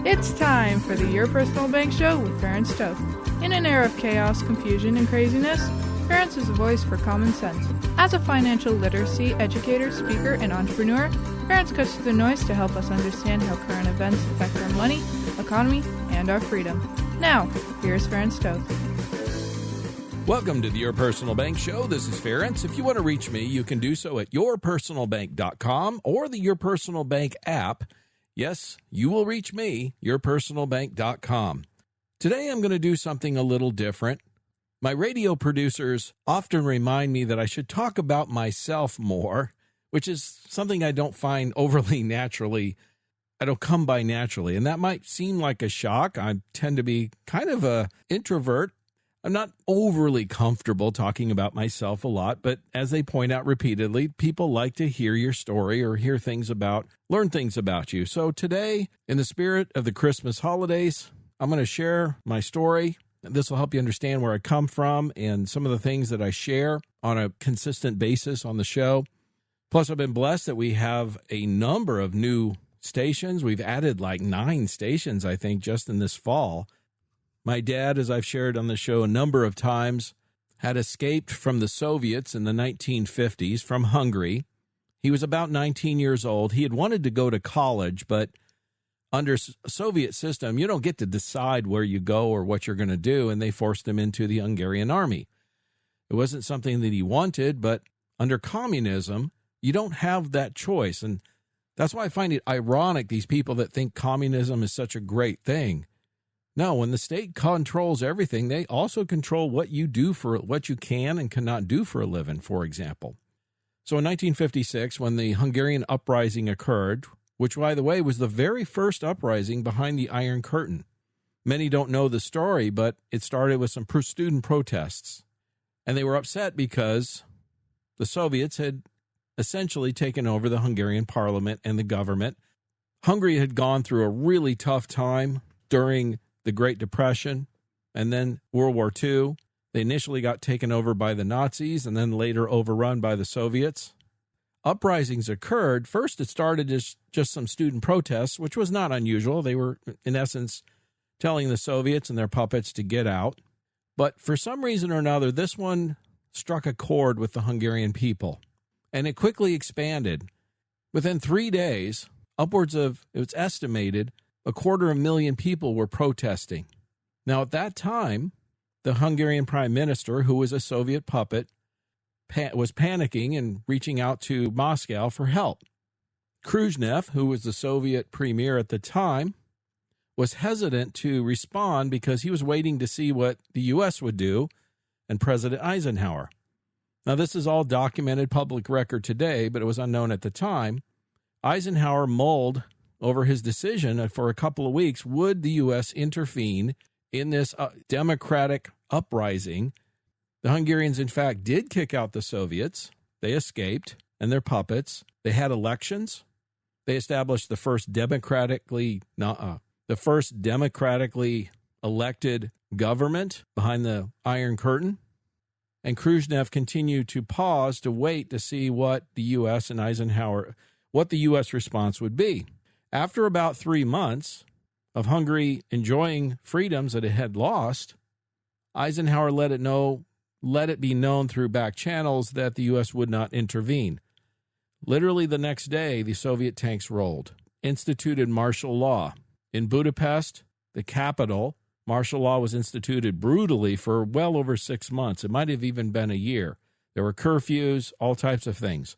It's time for the Your Personal Bank Show with Ferenc. In an era of chaos, confusion, and craziness, Ferenc is a voice for common sense. As a financial literacy educator, speaker, and entrepreneur, Ferenc cuts through the noise to help us understand how current events affect our money, economy, and our freedom. Now, here's Ferenc. Welcome to the Your Personal Bank Show. This is Ferenc. If you want to reach me, you can do so at yourpersonalbank.com or the Your Personal Bank app. Yes, you will reach me, yourpersonalbank.com. Today I'm going to do something a little different. My radio producers often remind me that I should talk about myself more, which is something I don't find overly naturally. I don't come by naturally, and that might seem like a shock. I tend to be kind of an introvert. I'm not overly comfortable talking about myself a lot, but as they point out repeatedly, people like to hear your story or learn things about you. So today, in the spirit of the Christmas holidays, I'm going to share my story. This will help you understand where I come from and some of the things that I share on a consistent basis on the show. Plus, I've been blessed that we have a number of new stations. We've added like 9 stations, I think, just in this fall. My dad, as I've shared on the show a number of times, had escaped from the Soviets in the 1950s from Hungary. He was about 19 years old. He had wanted to go to college, but under Soviet system, you don't get to decide where you go or what you're going to do, and they forced him into the Hungarian army. It wasn't something that he wanted, but under communism, you don't have that choice, and that's why I find it ironic, these people that think communism is such a great thing. No, when the state controls everything, they also control what you do for what you can and cannot do for a living, for example. So in 1956, when the Hungarian uprising occurred, which, by the way, was the very first uprising behind the Iron Curtain. Many don't know the story, but it started with some student protests. And they were upset because the Soviets had essentially taken over the Hungarian parliament and the government. Hungary had gone through a really tough time during the Great Depression and then World War II. They initially got taken over by the Nazis and then later overrun by the Soviets. Uprisings occurred. First, it started as just some student protests, which was not unusual. They were, in essence, telling the Soviets and their puppets to get out. But for some reason or another, this one struck a chord with the Hungarian people, and it quickly expanded. Within 3 days, it's estimated, 250,000 people were protesting. Now, at that time, the Hungarian prime minister, who was a Soviet puppet, was panicking and reaching out to Moscow for help. Khrushchev, who was the Soviet premier at the time, was hesitant to respond because he was waiting to see what the U.S. would do, and President Eisenhower. Now, this is all documented public record today, but it was unknown at the time. Eisenhower mulled over his decision for a couple of weeks. Would the U.S. intervene in this democratic uprising? The Hungarians, in fact, did kick out the Soviets. They escaped, and their puppets. They had elections. They established the first democratically elected government behind the Iron Curtain. And Khrushchev continued to pause to wait to see what the U.S. and Eisenhower, what the U.S. response would be. After about 3 months of Hungary enjoying freedoms that it had lost, Eisenhower let it be known through back channels that the U.S. would not intervene. Literally the next day, the Soviet tanks rolled, instituted martial law. In Budapest, the capital, martial law was instituted brutally for well over 6 months. It might have even been a year. There were curfews, all types of things.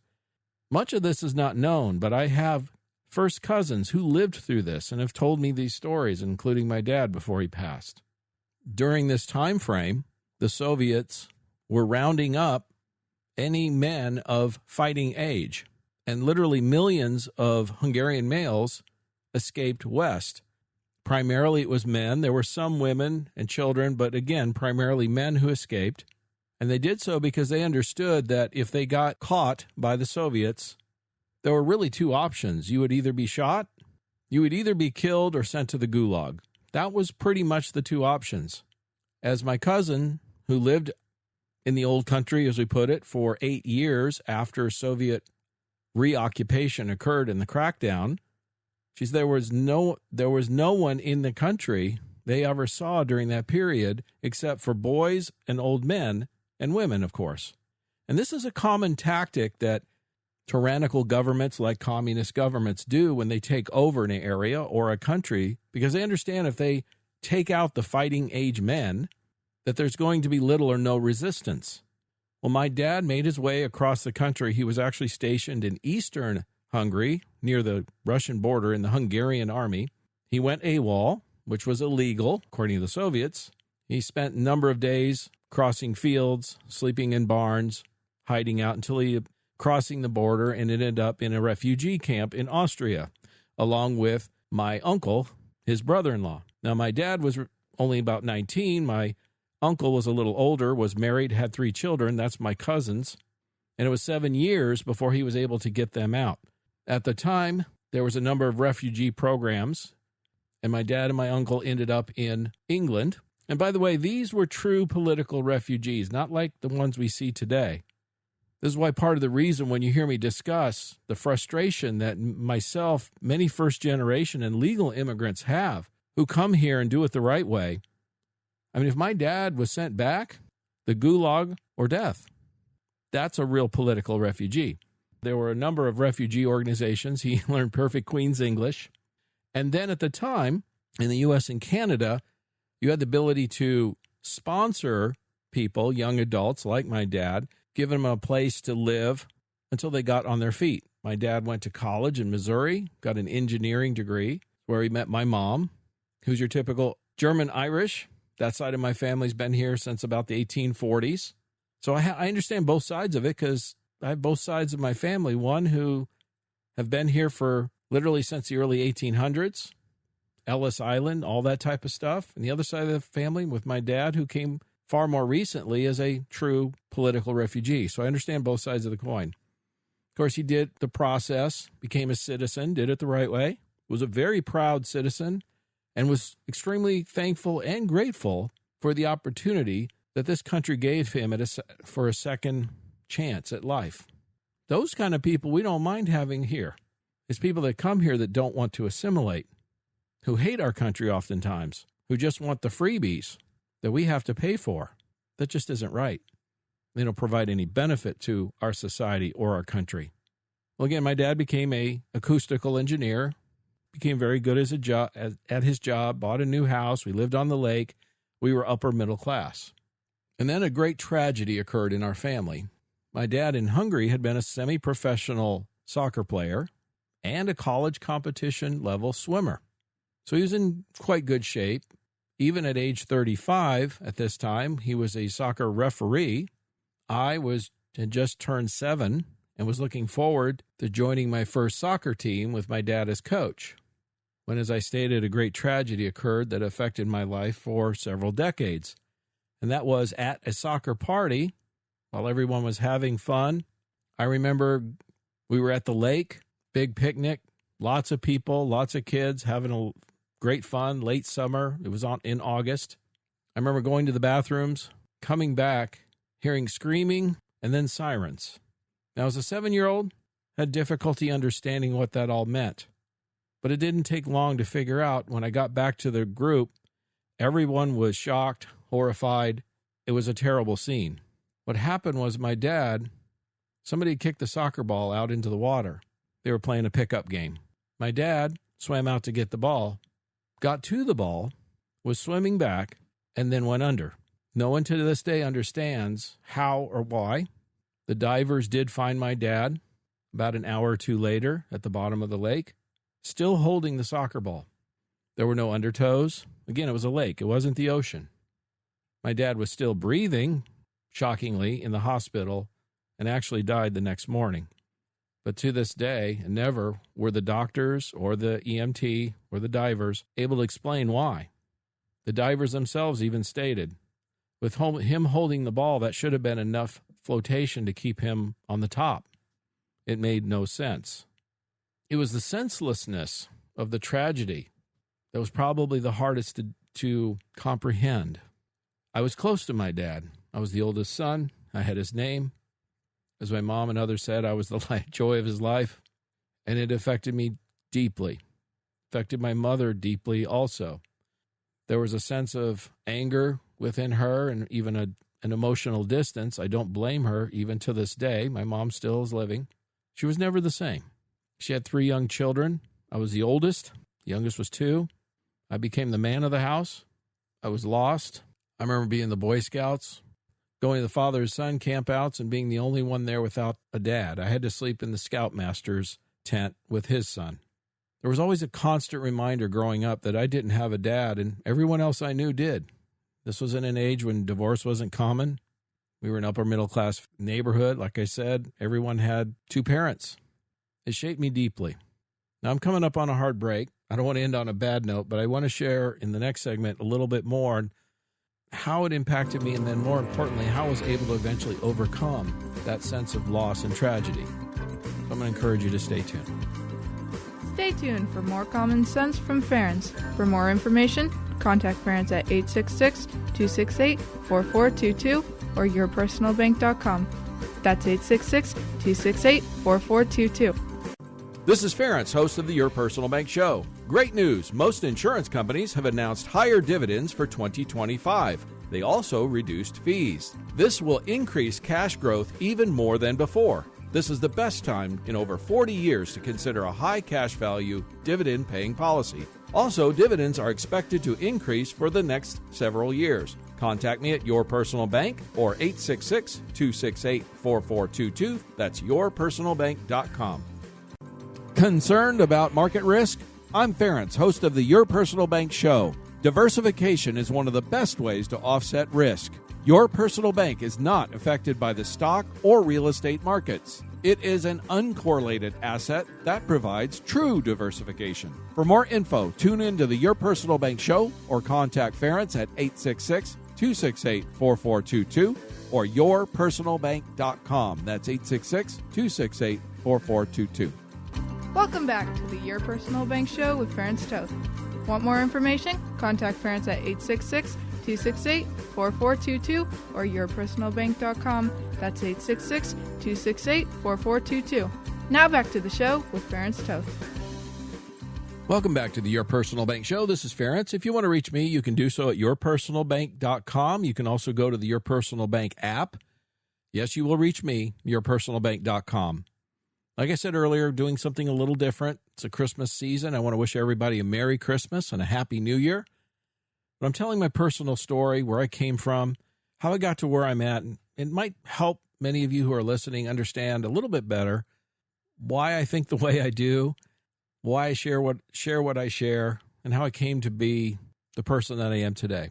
Much of this is not known, but I have first cousins who lived through this and have told me these stories, including my dad before he passed. During this time frame, the Soviets were rounding up any men of fighting age, and literally millions of Hungarian males escaped west. Primarily it was men. There were some women and children, but again, primarily men who escaped. And they did so because they understood that if they got caught by the Soviets, there were really 2 options. You would either be shot, you would either be killed or sent to the gulag. That was pretty much the 2 options. As my cousin, who lived in the old country, as we put it, for 8 years after Soviet reoccupation occurred in the crackdown, She said there was no one in the country they ever saw during that period except for boys and old men and women, of course. And this is a common tactic that tyrannical governments like communist governments do when they take over an area or a country, because they understand if they take out the fighting age men, that there's going to be little or no resistance. Well, my dad made his way across the country. He was actually stationed in eastern Hungary, near the Russian border in the Hungarian army. He went AWOL, which was illegal, according to the Soviets. He spent a number of days crossing fields, sleeping in barns, hiding out until he crossing the border, and ended up in a refugee camp in Austria, along with my uncle, his brother-in-law. Now, my dad was only about 19. My uncle was a little older, was married, had 3 children. That's my cousins. And it was 7 years before he was able to get them out. At the time, there was a number of refugee programs, and my dad and my uncle ended up in England. And by the way, these were true political refugees, not like the ones we see today. This is why part of the reason when you hear me discuss the frustration that myself, many first-generation and legal immigrants have who come here and do it the right way. I mean, if my dad was sent back, the gulag or death, that's a real political refugee. There were a number of refugee organizations. He learned perfect Queen's English. And then at the time, in the U.S. and Canada, you had the ability to sponsor people, young adults like my dad, giving them a place to live until they got on their feet. My dad went to college in Missouri, got an engineering degree, where he met my mom, who's your typical German-Irish. That side of my family's been here since about the 1840s. So I understand both sides of it because I have both sides of my family. One who have been here for literally since the early 1800s, Ellis Island, all that type of stuff. And the other side of the family with my dad, who came far more recently as a true political refugee. So I understand both sides of the coin. Of course, he did the process, became a citizen, did it the right way, was a very proud citizen, and was extremely thankful and grateful for the opportunity that this country gave him for a second chance at life. Those kind of people we don't mind having here. It's people that come here that don't want to assimilate, who hate our country oftentimes, who just want the freebies that we have to pay for. That just isn't right. They don't provide any benefit to our society or our country. Well, again, my dad became an acoustical engineer, became very good at his job, bought a new house. We lived on the lake. We were upper middle class. And then a great tragedy occurred in our family. My dad in Hungary had been a semi-professional soccer player and a college competition level swimmer. So he was in quite good shape. Even at age 35 at this time, he was a soccer referee. I had just turned 7 and was looking forward to joining my first soccer team with my dad as coach, when, as I stated, a great tragedy occurred that affected my life for several decades. And that was at a soccer party while everyone was having fun. I remember we were at the lake, big picnic, lots of people, lots of kids having a great fun, late summer. It was in August. I remember going to the bathrooms, coming back, hearing screaming, and then sirens. Now, as a 7-year-old, I had difficulty understanding what that all meant. But it didn't take long to figure out. When I got back to the group, everyone was shocked, horrified. It was a terrible scene. What happened was my dad, somebody kicked the soccer ball out into the water. They were playing a pickup game. My dad swam out to get the ball, got to the ball, was swimming back, and then went under. No one to this day understands how or why. The divers did find my dad about an hour or two later at the bottom of the lake, still holding the soccer ball. There were no undertows. Again, it was a lake. It wasn't the ocean. My dad was still breathing, shockingly, in the hospital, and actually died the next morning. But to this day, never were the doctors or the EMT or the divers able to explain why. The divers themselves even stated, with him holding the ball, that should have been enough flotation to keep him on the top. It made no sense. It was the senselessness of the tragedy that was probably the hardest to comprehend. I was close to my dad. I was the oldest son. I had his name. As my mom and others said, I was the joy of his life, and it affected me deeply. affected my mother deeply also. There was a sense of anger within her and even an emotional distance. I don't blame her even to this day. My mom still is living. She was never the same. She had 3 young children. I was the oldest. The youngest was 2. I became the man of the house. I was lost. I remember being in the Boy Scouts, going to the father-son campouts and being the only one there without a dad. I had to sleep in the Scoutmaster's tent with his son. There was always a constant reminder growing up that I didn't have a dad, and everyone else I knew did. This was in an age when divorce wasn't common. We were an upper-middle-class neighborhood. Like I said, everyone had 2 parents. It shaped me deeply. Now, I'm coming up on a hard break. I don't want to end on a bad note, but I want to share in the next segment a little bit more on how it impacted me, and then more importantly, how I was able to eventually overcome that sense of loss and tragedy. So I'm going to encourage you to stay tuned. Stay tuned for more common sense from Ferenc. For more information, contact Ferenc at 866-268-4422 or yourpersonalbank.com. That's 866-268-4422. This is Ferenc, host of the Your Personal Bank Show. Great news! Most insurance companies have announced higher dividends for 2025. They also reduced fees. This will increase cash growth even more than before. This is the best time in over 40 years to consider a high cash value dividend-paying policy. Also, dividends are expected to increase for the next several years. Contact me at Your Personal Bank or 866-268-4422. That's yourpersonalbank.com. Concerned about market risk? I'm Ferenc, host of the Your Personal Bank Show. Diversification is one of the best ways to offset risk. Your personal bank is not affected by the stock or real estate markets. It is an uncorrelated asset that provides true diversification. For more info, tune in to the Your Personal Bank Show or contact Ferenc at 866-268-4422 or yourpersonalbank.com. That's 866-268-4422. Welcome back to the Your Personal Bank Show with Ferenc Toth. Want more information? Contact Ferenc at 866-268-4422 or yourpersonalbank.com. That's 866-268-4422. Now back to the show with Ferenc Toth. Welcome back to the Your Personal Bank Show. This is Ferenc. If you want to reach me, you can do so at yourpersonalbank.com. You can also go to the Your Personal Bank app. Yes, you will reach me, yourpersonalbank.com. Like I said earlier, doing something a little different. It's a Christmas season. I want to wish everybody a Merry Christmas and a Happy New Year. But I'm telling my personal story, where I came from, how I got to where I'm at. And it might help many of you who are listening understand a little bit better why I think the way I do, why I share what I share, and how I came to be the person that I am today.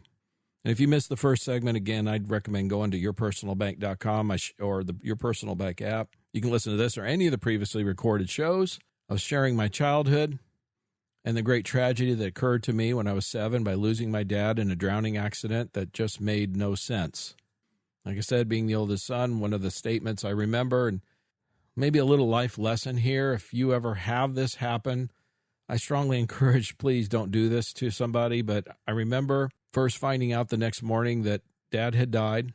And if you missed the first segment, again, I'd recommend going to yourpersonalbank.com or the Your Personal Bank app. You can listen to this or any of the previously recorded shows. I was sharing my childhood and the great tragedy that occurred to me when I was 7 by losing my dad in a drowning accident that just made no sense. Like I said, being the oldest son, one of the statements I remember, and maybe a little life lesson here, if you ever have this happen, I strongly encourage, please don't do this to somebody. But I remember first finding out the next morning that Dad had died.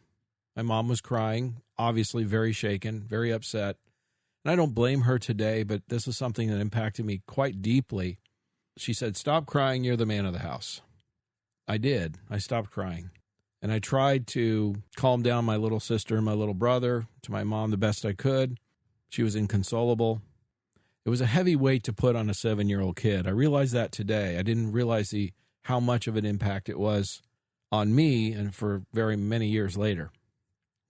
My mom was crying, obviously very shaken, very upset. And I don't blame her today, but this is something that impacted me quite deeply. She said, "Stop crying, you're the man of the house." I did. I stopped crying. And I tried to calm down my little sister and my little brother to my mom the best I could. She was inconsolable. It was a heavy weight to put on a 7-year-old kid. I realized that today. I didn't realize how much of an impact it was on me and for very many years later.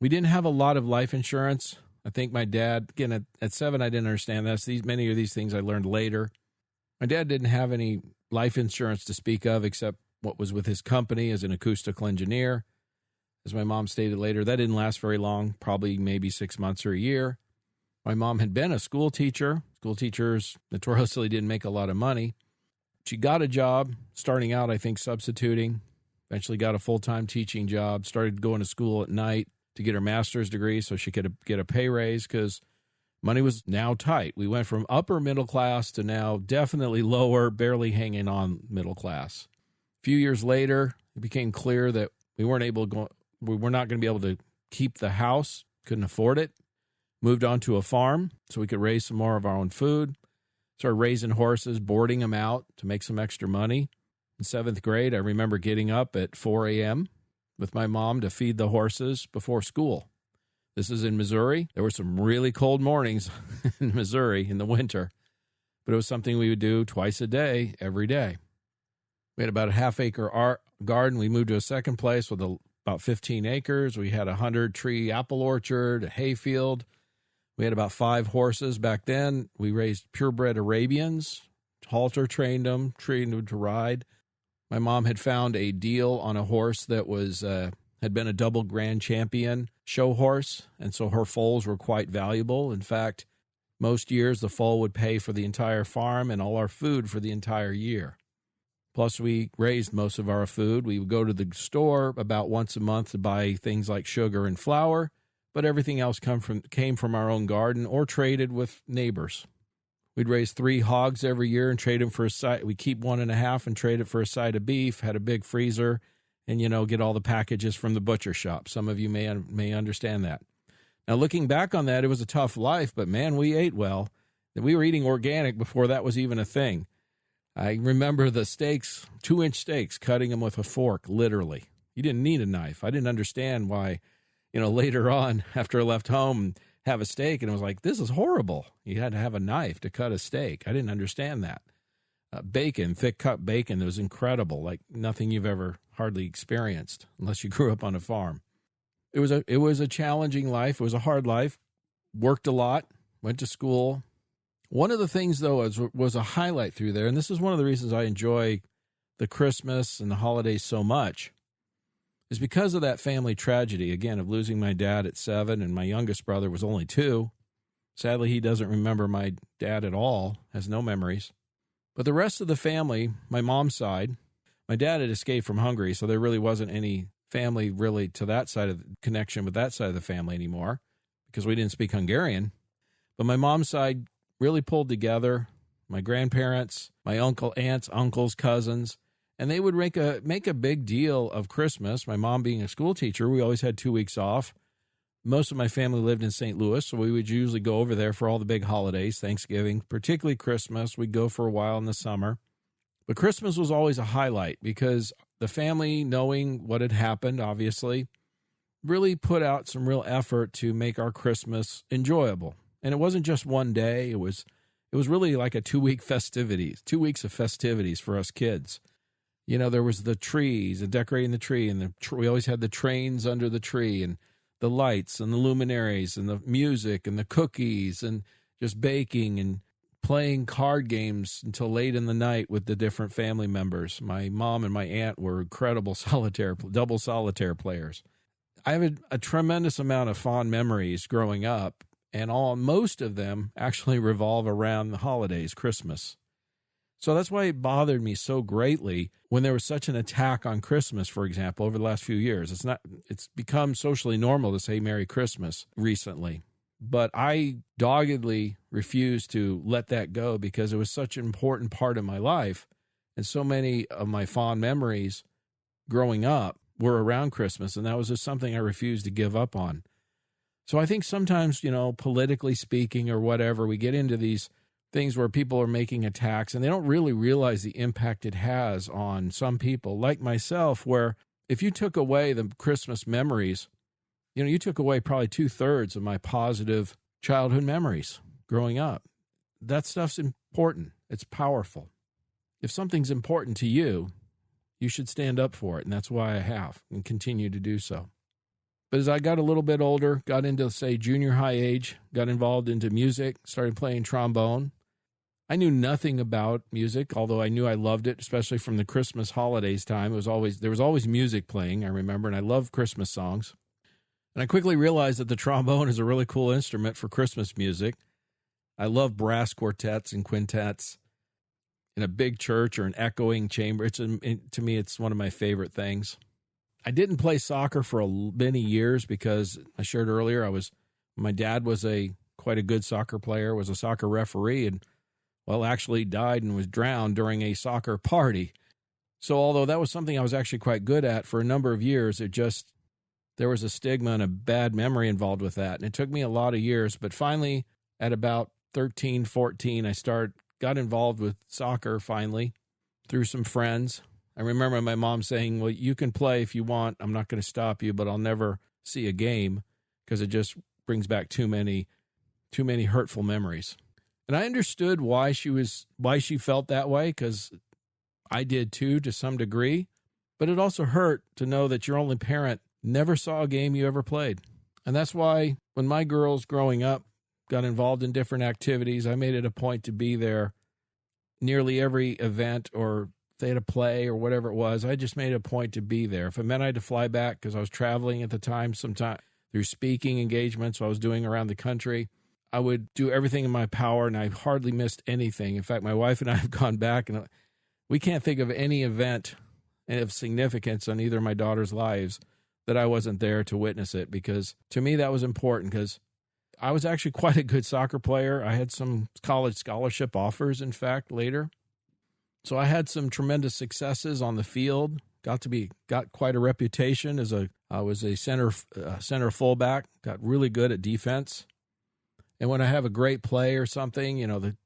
We didn't have a lot of life insurance. I think my dad, again, at 7, I didn't understand this. Many of these things I learned later. My dad didn't have any life insurance to speak of except what was with his company as an acoustical engineer. As my mom stated later, that didn't last very long, probably maybe 6 months or a year. My mom had been a school teacher. School teachers notoriously didn't make a lot of money. She got a job, starting out, I think, substituting, eventually got a full-time teaching job, started going to school at night to get her master's degree so she could get a pay raise because money was now tight. We went from upper middle class to now definitely lower, barely hanging on middle class. A few years later, it became clear that we were not going to be able to keep the house, couldn't afford it. Moved on to a farm so we could raise some more of our own food. started raising horses, boarding them out to make some extra money. In 7th grade, I remember getting up at 4 a.m. with my mom to feed the horses before school. This is in Missouri. There were some really cold mornings in Missouri in the winter, but it was something we would do twice a day, every day. We had about a half-acre garden. We moved to a second place with about 15 acres. We had a 100-tree apple orchard, a hayfield. We had about 5 horses back then. We raised purebred Arabians, halter trained them to ride. My mom had found a deal on a horse that had been a double grand champion show horse, and so her foals were quite valuable. In fact, most years the foal would pay for the entire farm and all our food for the entire year. Plus, we raised most of our food. We would go to the store about once a month to buy things like sugar and flour, but everything else came from our own garden or traded with neighbors. We'd raise 3 hogs every year and trade them for a side. We keep 1.5 and trade it for a side of beef, had a big freezer, and, get all the packages from the butcher shop. Some of you may understand that. Now, looking back on that, it was a tough life, but, man, we ate well. We were eating organic before that was even a thing. I remember the steaks, 2-inch steaks, cutting them with a fork, literally. You didn't need a knife. I didn't understand why, later on, after I left home, have a steak, and it was like, this is horrible. You had to have a knife to cut a steak. I didn't understand that. Bacon, thick-cut bacon, that was incredible, like nothing you've ever hardly experienced, unless you grew up on a farm. It was a challenging life. It was a hard life. Worked a lot, went to school. One of the things, though, was a highlight through there, and this is one of the reasons I enjoy the Christmas and the holidays so much, is because of that family tragedy, again, of losing my dad at 7, and my youngest brother was only 2. Sadly, he doesn't remember my dad at all, has no memories. But the rest of the family, my mom's side, my dad had escaped from Hungary, so there really wasn't any family really to that side of the connection with that side of the family anymore because we didn't speak Hungarian. But my mom's side really pulled together, my grandparents, my aunts, uncles, cousins, and they would make a big deal of Christmas. My mom being a school teacher, we always had 2 weeks off. Most of my family lived in St. Louis, so we would usually go over there for all the big holidays, Thanksgiving, particularly Christmas. We'd go for a while in the summer. But Christmas was always a highlight because the family, knowing what had happened, obviously, really put out some real effort to make our Christmas enjoyable. And it wasn't just one day. It was really like a 2-week festivities, 2 weeks of festivities for us kids. There was the trees and decorating the tree, and we always had the trains under the tree, and the lights and the luminaries and the music and the cookies and just baking and playing card games until late in the night with the different family members. My mom and my aunt were incredible double solitaire players. I have a tremendous amount of fond memories growing up, and most of them actually revolve around the holidays, Christmas. So that's why it bothered me so greatly when there was such an attack on Christmas, for example, over the last few years. It's become socially normal to say Merry Christmas recently. But I doggedly refused to let that go because it was such an important part of my life. And so many of my fond memories growing up were around Christmas, and that was just something I refused to give up on. So I think sometimes, politically speaking or whatever, we get into these things where people are making attacks and they don't really realize the impact it has on some people, like myself, where if you took away the Christmas memories, you took away probably 2/3 of my positive childhood memories growing up. That stuff's important. It's powerful. If something's important to you, you should stand up for it, and that's why I have and continue to do so. But as I got a little bit older, got into, say, junior high age, got involved into music, started playing trombone. I knew nothing about music, although I knew I loved it, especially from the Christmas holidays time. There was always music playing, I remember, and I love Christmas songs. And I quickly realized that the trombone is a really cool instrument for Christmas music. I love brass quartets and quintets in a big church or an echoing chamber. To me, it's one of my favorite things. I didn't play soccer for many years because I shared earlier, my dad was quite a good soccer player, was a soccer referee, and actually died and was drowned during a soccer party. So although that was something I was actually quite good at for a number of years, there was a stigma and a bad memory involved with that. And it took me a lot of years, but finally at about 13, 14, I started got involved with soccer finally through some friends. I remember my mom saying, well, you can play if you want. I'm not going to stop you, but I'll never see a game because it just brings back too many hurtful memories. And I understood why she felt that way, because I did too, to some degree. But it also hurt to know that your only parent never saw a game you ever played. And that's why when my girls growing up got involved in different activities, I made it a point to be there nearly every event, or if they had a play or whatever it was, I just made a point to be there. If it meant I had to fly back because I was traveling at the time, sometime through speaking engagements I was doing around the country, I would do everything in my power, and I hardly missed anything. In fact, my wife and I have gone back, and we can't think of any event of significance on either of my daughter's lives that I wasn't there to witness it, because to me that was important, because I was actually quite a good soccer player. I had some college scholarship offers, in fact, later. So I had some tremendous successes on the field, got quite a reputation I was a center fullback, got really good at defense. And when I have a great play or something, the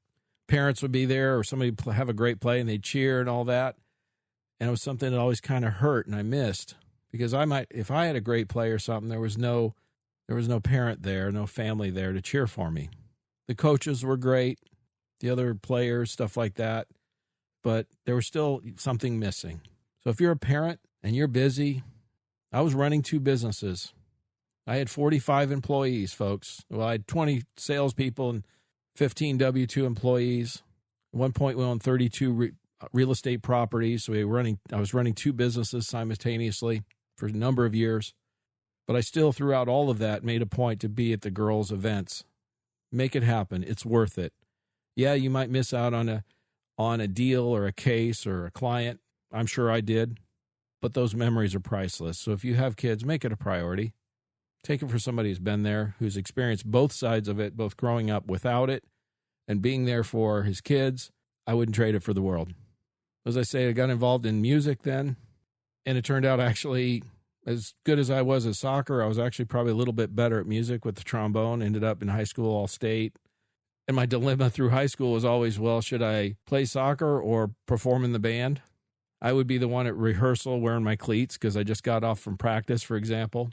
parents would be there, or somebody would have a great play and they'd cheer and all that. And it was something that always kind of hurt and I missed, because if I had a great play or something, there was no parent there, no family there to cheer for me. The coaches were great, the other players, stuff like that, but there was still something missing. So if you're a parent and you're busy, I was running 2 businesses. I had 45 employees, folks. Well, I had 20 salespeople and 15 W-2 employees. At one point, we owned 32 real estate properties. So I was running 2 businesses simultaneously for a number of years. But I still, throughout all of that, made a point to be at the girls' events. Make it happen. It's worth it. Yeah, you might miss out on a deal or a case or a client. I'm sure I did. But those memories are priceless. So if you have kids, make it a priority. Take it for somebody who's been there, who's experienced both sides of it, both growing up without it and being there for his kids. I wouldn't trade it for the world. As I say, I got involved in music then, and it turned out actually, as good as I was at soccer, I was actually probably a little bit better at music with the trombone. Ended up in high school all-state. And my dilemma through high school was always, well, should I play soccer or perform in the band? I would be the one at rehearsal wearing my cleats because I just got off from practice, for example.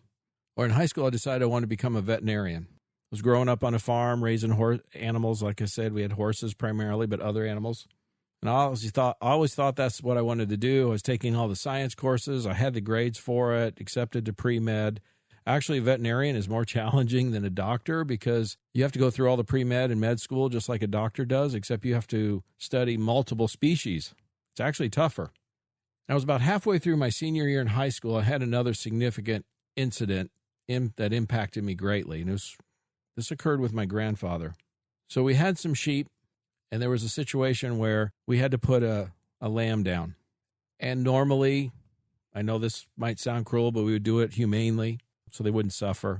Or in high school, I decided I wanted to become a veterinarian. I was growing up on a farm, raising animals. Like I said, we had horses primarily, but other animals. And I always thought that's what I wanted to do. I was taking all the science courses. I had the grades for it, accepted to pre-med. Actually, a veterinarian is more challenging than a doctor because you have to go through all the pre-med and med school just like a doctor does, except you have to study multiple species. It's actually tougher. I was about halfway through my senior year in high school. I had another significant incident that impacted me greatly. And this occurred with my grandfather. So we had some sheep, and there was a situation where we had to put a lamb down. And normally, I know this might sound cruel, but we would do it humanely so they wouldn't suffer.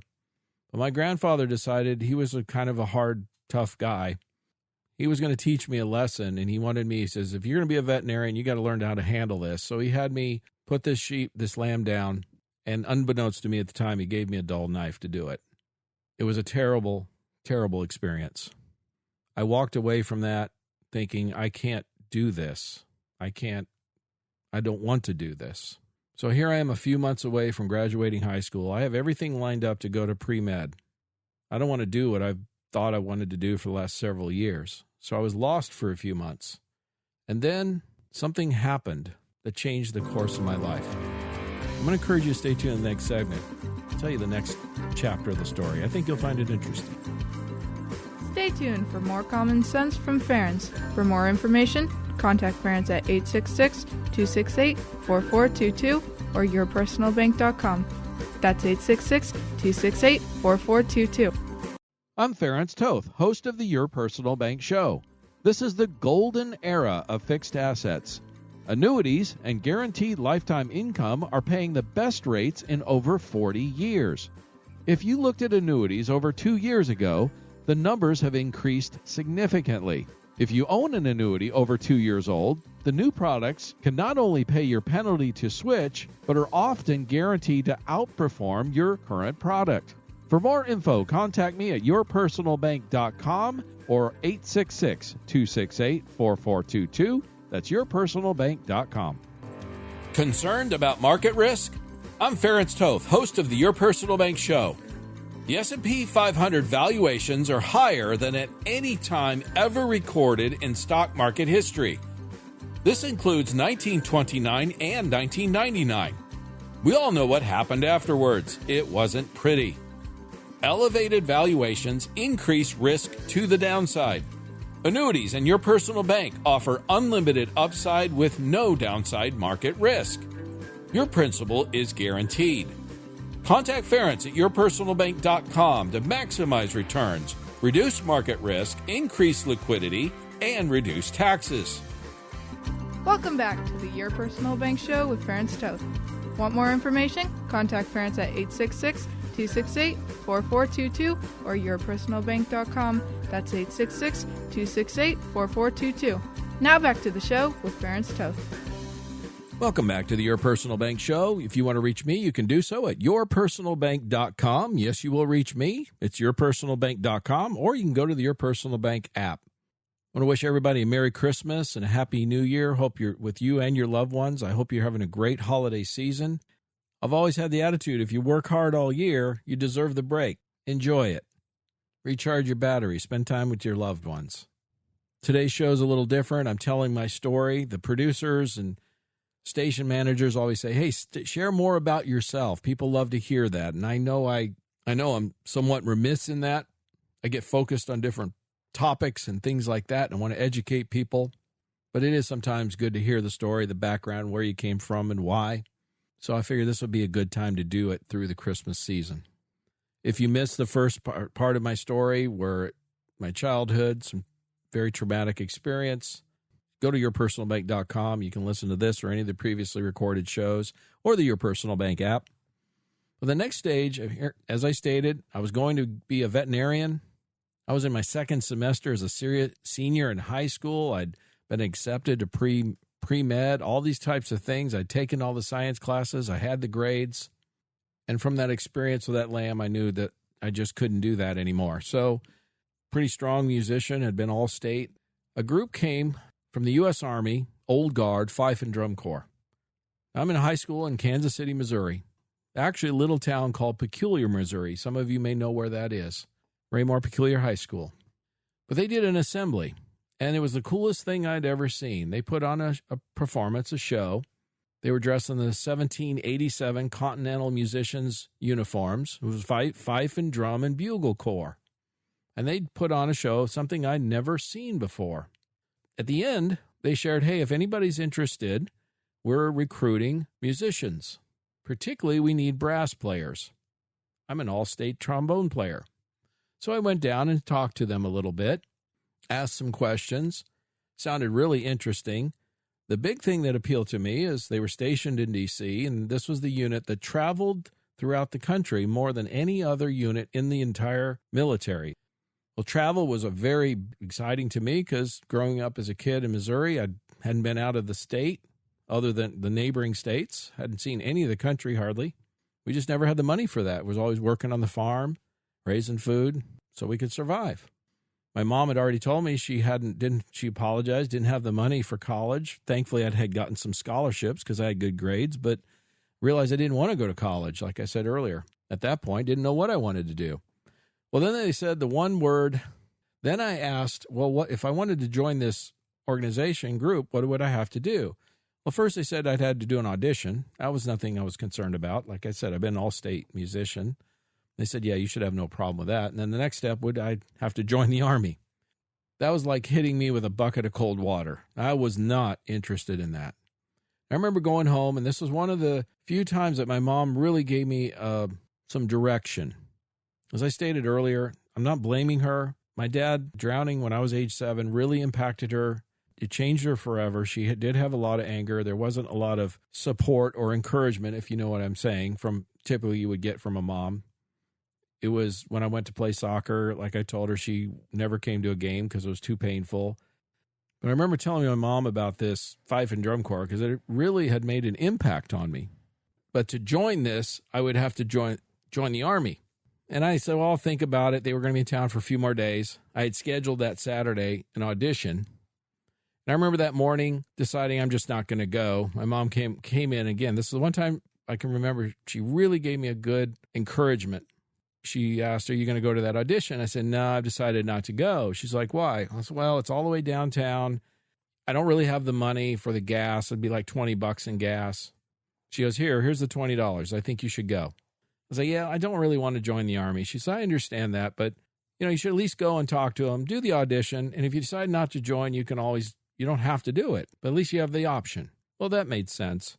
But my grandfather decided, he was a kind of a hard, tough guy. He was going to teach me a lesson, and he says, if you're going to be a veterinarian, you got to learn how to handle this. So he had me put this lamb down, and unbeknownst to me at the time, he gave me a dull knife to do it. It was a terrible, terrible experience. I walked away from that thinking, I can't do this. I don't want to do this. So here I am a few months away from graduating high school. I have everything lined up to go to pre-med. I don't want to do what I've thought I wanted to do for the last several years. So I was lost for a few months. And then something happened that changed the course of my life. I'm going to encourage you to stay tuned in the next segment. I'll tell you the next chapter of the story. I think you'll find it interesting. Stay tuned for more common sense from Ferenc. For more information, contact Ferenc at 866-268-4422 or yourpersonalbank.com. That's 866-268-4422. I'm Ferenc Toth, host of the Your Personal Bank Show. This is the golden era of fixed assets. Annuities and guaranteed lifetime income are paying the best rates in over 40 years. If you looked at annuities over 2 years ago, the numbers have increased significantly. If you own an annuity over 2 years old, the new products can not only pay your penalty to switch, but are often guaranteed to outperform your current product. For more info, contact me at yourpersonalbank.com or 866-268-4422. That's yourpersonalbank.com. Concerned about market risk? I'm Ferenc Toth, host of the Your Personal Bank Show. The S&P 500 valuations are higher than at any time ever recorded in stock market history. This includes 1929 and 1999. We all know what happened afterwards. It wasn't pretty. Elevated valuations increase risk to the downside. Annuities and Your Personal Bank offer unlimited upside with no downside market risk. Your principal is guaranteed. Contact Ferenc at yourpersonalbank.com to maximize returns, reduce market risk, increase liquidity, and reduce taxes. Welcome back to the Your Personal Bank Show with Ferenc Toth. Want more information? Contact Ferenc at 866-268-4422 or yourpersonalbank.com. That's 866-268-4422. Now back to the show with Ferenc Toth. Welcome back to the Your Personal Bank Show. If you want to reach me, you can do so at yourpersonalbank.com. Yes, you will reach me. It's yourpersonalbank.com, or you can go to the Your Personal Bank app. I want to wish everybody a Merry Christmas and a Happy New Year. Hope you're with you and your loved ones. I hope you're having a great holiday season. I've always had the attitude, if you work hard all year, you deserve the break. Enjoy it. Recharge your battery. Spend time with your loved ones. Today's show is a little different. I'm telling my story. The producers and station managers always say, hey, share more about yourself. People love to hear that. And I know I'm somewhat remiss in that. I get focused on different topics and things like that, and I want to educate people. But it is sometimes good to hear the story, the background, where you came from and why. So I figured this would be a good time to do it through the Christmas season. If you missed the first part of my story, where my childhood, some very traumatic experience, go to yourpersonalbank.com. You can listen to this or any of the previously recorded shows or the Your Personal Bank app. Well, the next stage, as I stated, I was going to be a veterinarian. I was in my second semester as a senior in high school. I'd been accepted to pre-med, all these types of things. I'd taken all the science classes. I had the grades. And from that experience with that lamb, I knew that I just couldn't do that anymore. So, pretty strong musician, had been all state. A group came from the U.S. Army, Old Guard, Fife and Drum Corps. I'm in high school in Kansas City, Missouri. Actually, a little town called Peculiar, Missouri. Some of you may know where that is. Raymore Peculiar High School. But they did an assembly, and it was the coolest thing I'd ever seen. They put on a performance, a show. They were dressed in the 1787 Continental Musicians uniforms. It was Fife and Drum and Bugle Corps. And they'd put on a show, something I'd never seen before. At the end, they shared, hey, if anybody's interested, we're recruiting musicians. Particularly, we need brass players. I'm an all-state trombone player. So I went down and talked to them a little bit, asked some questions, sounded really interesting. The big thing that appealed to me is they were stationed in D.C., and this was the unit that traveled throughout the country more than any other unit in the entire military. Well, travel was very exciting to me because growing up as a kid in Missouri, I hadn't been out of the state other than the neighboring states, hadn't seen any of the country hardly. We just never had the money for that. I was always working on the farm, raising food so we could survive. My mom had already told me she apologized, didn't have the money for college. Thankfully, I had gotten some scholarships because I had good grades, but realized I didn't want to go to college, like I said earlier. At that point, didn't know what I wanted to do. Well, then they said the one word. Then I asked, well, what if I wanted to join this organization group, what would I have to do? Well, first they said I'd had to do an audition. That was nothing I was concerned about. Like I said, I've been an all-state musician. They said, yeah, you should have no problem with that. And then the next step I'd have to join the Army. That was like hitting me with a bucket of cold water. I was not interested in that. I remember going home, and this was one of the few times that my mom really gave me some direction. As I stated earlier, I'm not blaming her. My dad drowning when I was age 7 really impacted her. It changed her forever. She did have a lot of anger. There wasn't a lot of support or encouragement, if you know what I'm saying, from typically you would get from a mom. It was when I went to play soccer, like I told her, she never came to a game because it was too painful. But I remember telling my mom about this Fife and Drum Corps because it really had made an impact on me. But to join this, I would have to join the Army. And I said, well, I'll think about it. They were going to be in town for a few more days. I had scheduled that Saturday an audition. And I remember that morning deciding I'm just not going to go. My mom came in again. This is the one time I can remember she really gave me a good encouragement. She asked, are you going to go to that audition? I said, no, I've decided not to go. She's like, why? I said, well, it's all the way downtown. I don't really have the money for the gas. It'd be like $20 in gas. She goes, here's the $20. I think you should go. I was like, yeah, I don't really want to join the Army. She said, I understand that, but you should at least go and talk to them, do the audition. And if you decide not to join, you don't have to do it, but at least you have the option. Well, that made sense.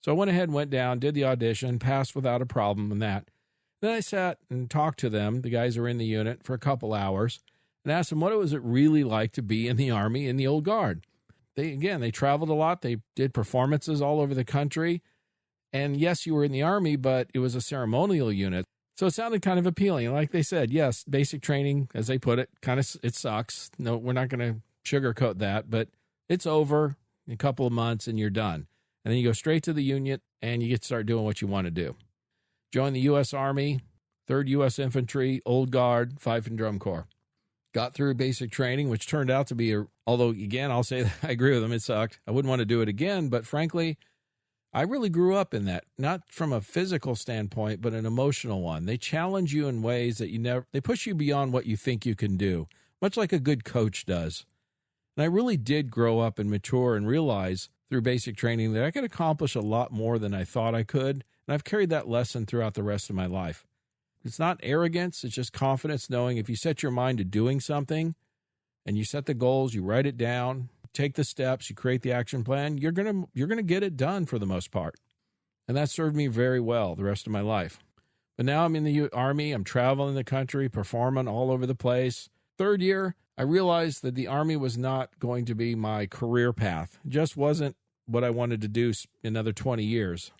So I went ahead and went down, did the audition, passed without a problem in that. Then I sat and talked to them, the guys who were in the unit, for a couple hours, and asked them what it was really like to be in the Army in the Old Guard. They traveled a lot. They did performances all over the country. And yes, you were in the Army, but it was a ceremonial unit. So it sounded kind of appealing. Like they said, yes, basic training, as they put it, it sucks. No, we're not going to sugarcoat that, but it's over in a couple of months and you're done. And then you go straight to the unit and you get to start doing what you want to do. Joined the U.S. Army, 3rd U.S. Infantry, Old Guard, Fife and Drum Corps. Got through basic training, which turned out to be, although again, I'll say that I agree with them, it sucked. I wouldn't want to do it again, but frankly, I really grew up in that, not from a physical standpoint, but an emotional one. They challenge you in ways that they push you beyond what you think you can do, much like a good coach does. And I really did grow up and mature and realize through basic training that I could accomplish a lot more than I thought I could. And I've carried that lesson throughout the rest of my life. It's not arrogance. It's just confidence, knowing if you set your mind to doing something and you set the goals, you write it down, take the steps, you create the action plan, you're going to get it done for the most part. And that served me very well the rest of my life. But now I'm in the Army. I'm traveling the country, performing all over the place. 3rd year, I realized that the Army was not going to be my career path. It just wasn't what I wanted to do another 20 years.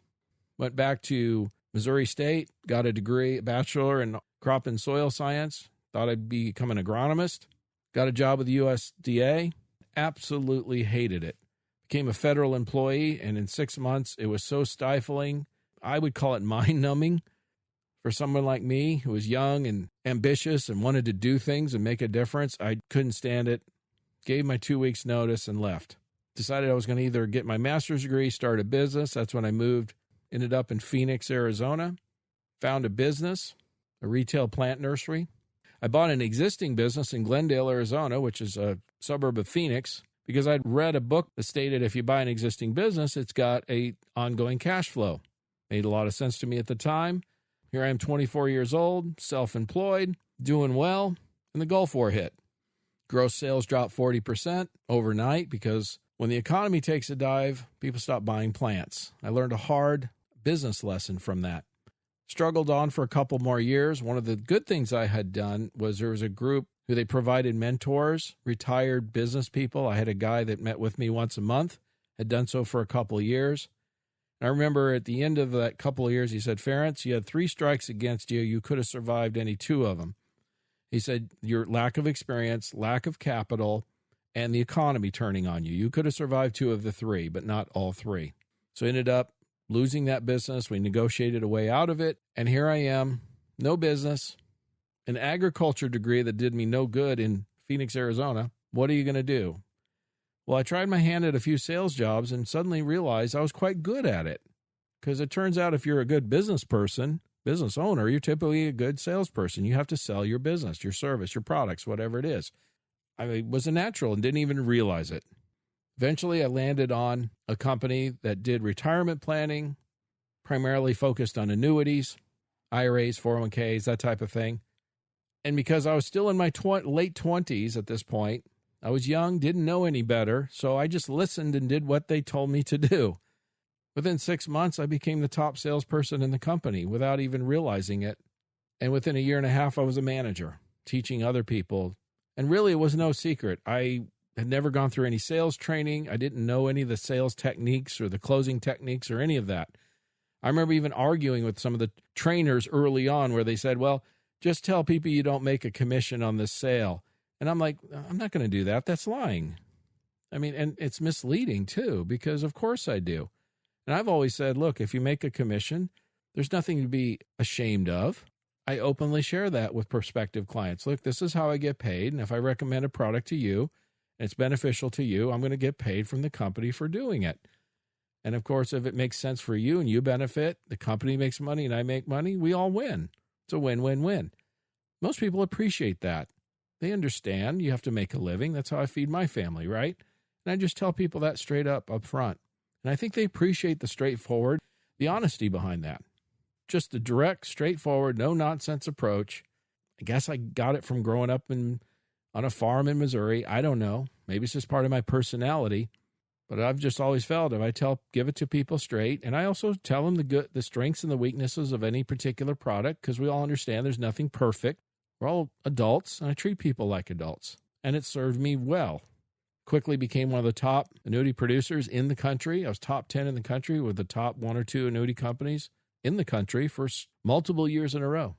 Went back to Missouri State, got a degree, a bachelor in crop and soil science. Thought I'd become an agronomist. Got a job with the USDA. Absolutely hated it. Became a federal employee, and in 6 months, it was so stifling. I would call it mind-numbing for someone like me who was young and ambitious and wanted to do things and make a difference. I couldn't stand it. Gave my 2 weeks notice and left. Decided I was going to either get my master's degree, start a business. That's when I moved. Ended up in Phoenix, Arizona. Found a business, a retail plant nursery. I bought an existing business in Glendale, Arizona, which is a suburb of Phoenix, because I'd read a book that stated if you buy an existing business, it's got an ongoing cash flow. Made a lot of sense to me at the time. Here I am, 24 years old, self-employed, doing well, and the Gulf War hit. Gross sales dropped 40% overnight because when the economy takes a dive, people stop buying plants. I learned a hard business lesson from that. Struggled on for a couple more years. One of the good things I had done was there was a group who they provided mentors, retired business people. I had a guy that met with me once a month, had done so for a couple of years. And I remember at the end of that couple of years, he said, Ferenc, you had 3 strikes against you. You could have survived any 2 of them. He said, your lack of experience, lack of capital, and the economy turning on you. You could have survived 2 of the 3, but not all 3. So I ended up losing that business. We negotiated a way out of it. And here I am, no business, an agriculture degree that did me no good in Phoenix, Arizona. What are you going to do? Well, I tried my hand at a few sales jobs and suddenly realized I was quite good at it. Because it turns out if you're a good business person, business owner, you're typically a good salesperson. You have to sell your business, your service, your products, whatever it is. I was a natural and didn't even realize it. Eventually, I landed on a company that did retirement planning, primarily focused on annuities, IRAs, 401ks, that type of thing. And because I was still in my late 20s at this point, I was young, didn't know any better, so I just listened and did what they told me to do. Within 6 months, I became the top salesperson in the company without even realizing it. And within a year and a half, I was a manager, teaching other people. And really, it was no secret. I had never gone through any sales training. I didn't know any of the sales techniques or the closing techniques or any of that. I remember even arguing with some of the trainers early on where they said, well, just tell people you don't make a commission on this sale. And I'm like, I'm not going to do that. That's lying. I mean, and it's misleading too, because of course I do. And I've always said, look, if you make a commission, there's nothing to be ashamed of. I openly share that with prospective clients. Look, this is how I get paid. And if I recommend a product to you and it's beneficial to you, I'm going to get paid from the company for doing it. And of course, if it makes sense for you and you benefit, the company makes money and I make money, we all win. It's a win-win-win. Most people appreciate that. They understand you have to make a living. That's how I feed my family, right? And I just tell people that straight up front. And I think they appreciate the straightforward, the honesty behind that. Just the direct, straightforward, no-nonsense approach. I guess I got it from growing up on a farm in Missouri. I don't know. Maybe it's just part of my personality. But I've just always felt if I give it to people straight, and I also tell them the strengths and the weaknesses of any particular product, because we all understand there's nothing perfect. We're all adults, and I treat people like adults. And it served me well. Quickly became one of the top annuity producers in the country. I was top 10 in the country with the top 1 or 2 annuity companies in the country for multiple years in a row.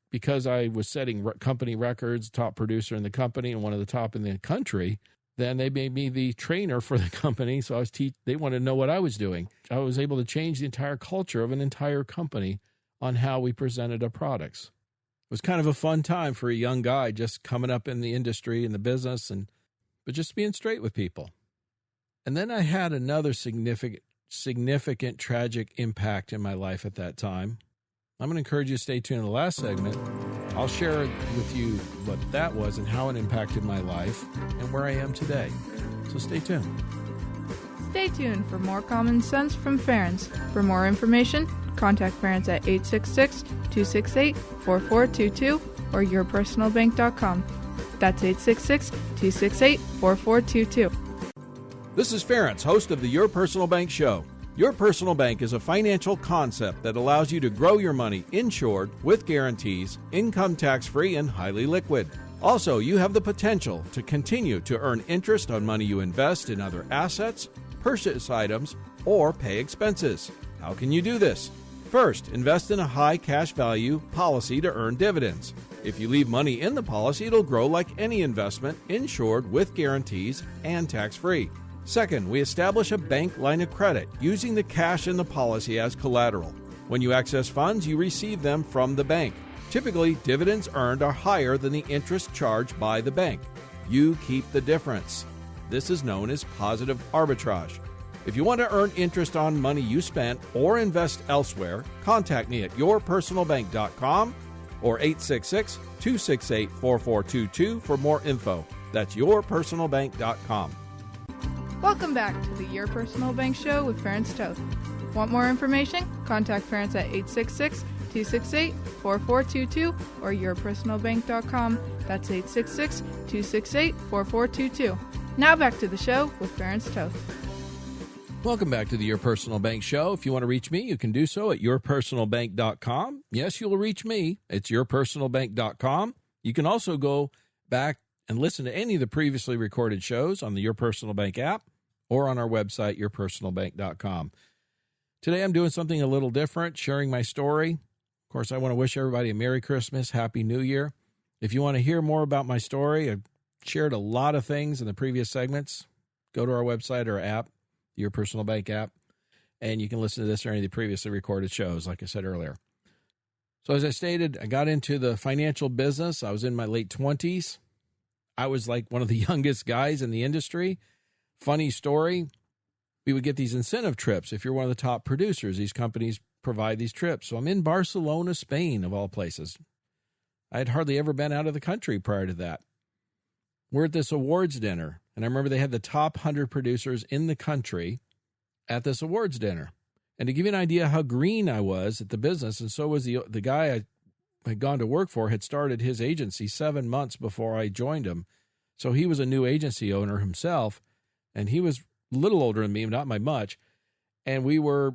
Because I was setting company records, top producer in the company and one of the top in the country, then they made me the trainer for the company. So they wanted to know what I was doing. I was able to change the entire culture of an entire company on how we presented our products. It was kind of a fun time for a young guy just coming up in the industry and the business, but just being straight with people. And then I had another significant tragic impact in my life at that time. I'm going to encourage you to stay tuned in the last segment. I'll share with you what that was and how it impacted my life and where I am today. So stay tuned. Stay tuned for more common sense from Ferenc. For more information, contact Ferenc at 866-268-4422 or yourpersonalbank.com. That's 866-268-4422. This is Ferenc, host of the Your Personal Bank Show. Your Personal Bank is a financial concept that allows you to grow your money insured with guarantees, income tax-free, and highly liquid. Also, you have the potential to continue to earn interest on money you invest in other assets, purchase items, or pay expenses. How can you do this? First, invest in a high cash value policy to earn dividends. If you leave money in the policy, it'll grow like any investment, insured with guarantees and tax-free. Second, we establish a bank line of credit using the cash in the policy as collateral. When you access funds, you receive them from the bank. Typically, dividends earned are higher than the interest charged by the bank. You keep the difference. This is known as positive arbitrage. If you want to earn interest on money you spent or invest elsewhere, contact me at yourpersonalbank.com or 866-268-4422 for more info. That's yourpersonalbank.com. Welcome back to the Your Personal Bank Show with Ferenc Toth. Want more information? Contact Ferenc at 866-268-4422 or yourpersonalbank.com. That's 866-268-4422. Now back to the show with Ferenc Toth. Welcome back to the Your Personal Bank Show. If you want to reach me, you can do so at yourpersonalbank.com. Yes, you'll reach me. It's yourpersonalbank.com. You can also go back and listen to any of the previously recorded shows on the Your Personal Bank app or on our website, yourpersonalbank.com. Today I'm doing something a little different, sharing my story. Of course, I want to wish everybody a Merry Christmas, Happy New Year. If you want to hear more about my story, I've shared a lot of things in the previous segments. Go to our website or app, Your Personal Bank app, and you can listen to this or any of the previously recorded shows, like I said earlier. So as I stated, I got into the financial business. I was in my late 20s. I was like one of the youngest guys in the industry. Funny story, we would get these incentive trips. If you're one of the top producers, these companies provide these trips. So I'm in Barcelona, Spain, of all places. I had hardly ever been out of the country prior to that. We're at this awards dinner, and I remember they had the top 100 producers in the country at this awards dinner. And to give you an idea how green I was at the business, and so was the guy I had gone to work for, had started his agency 7 months before I joined him. So he was a new agency owner himself, and he was a little older than me, not by much. And we were